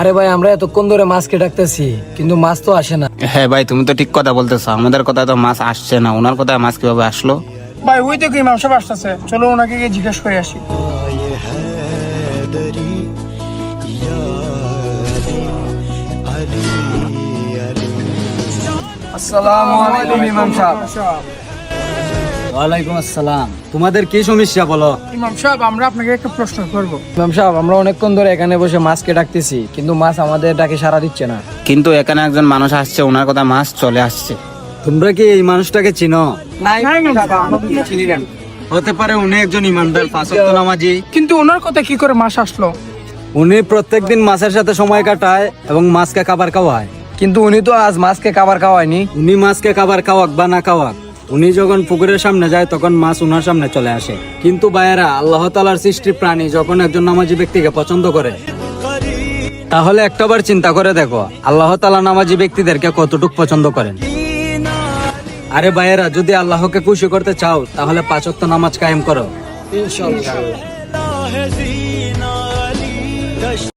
আরে ভাই আমরা এতক্ষণ ধরে মাছকে ডাকতেছি কিন্তু মাছ তো আসে না। হ্যাঁ ভাই, তুমি তো ঠিক কথা বলতেছো, আমাদের কথায় তো মাছ আসছে না, ওনার কথায় মাছ কিভাবে আসলো? ভাই ওই তো কি ইমাম সাহেব আসতেছে, চলো ওনাকে গিয়ে জিজ্ঞেস করে আসি। আসসালামু আলাইকুম ইমাম সাহেব। ওয়ালাইকুম আসসালাম। তোমাদের কি সমস্যা বলো? ইমাম সাহেব আমরা আপনাকে একটা প্রশ্ন করব। ইমাম সাহেব আমরা অনেকক্ষণ ধরে এখানে বসে মাছকে ডাকতেছি কিন্তু মাছ আমাদের ডাকে সাড়া দিচ্ছে না। কিন্তু এখানে একজন মানুষ আসছে, ওনার কথা মাছ চলে আসছে। তোমরা কি এই মানুষটাকে চিনো? না ইমাম সাহেব, আমরা তো চিনি না। হতে পারে উনি একজন ইমানদার, পাঁচ ওয়াক্ত নামাজি। কিন্তু ওনার কথা কি করে মাছ আসলো? উনি প্রত্যেকদিন মাছের সাথে সময় কাটায় এবং মাছকে খাবার খাওয়ায়। কিন্তু উনি তো আজ মাছকে খাবার খাওয়ায়নি। উনি মাছকে খাবার খাওয়াক বা না খাওয়াক, উনি যখন পুকুরের সামনে যায় তখন মাছ উনার সামনে চলে আসে। কিন্তু ভাইয়েরা, আল্লাহ তাআলার সৃষ্টি প্রাণী যখন একজন নামাজি ব্যক্তিকে পছন্দ করে, তাহলে একটাবার চিন্তা করে দেখো আল্লাহ তাআলা নামাজি ব্যক্তিদেরকে কতটুকু পছন্দ করেন। আরে ভাইয়েরা, যদি আল্লাহকে খুশি করতে চাও তাহলে 5 ওয়াক্ত নামাজ কায়েম করো। ইনশাআল্লাহ।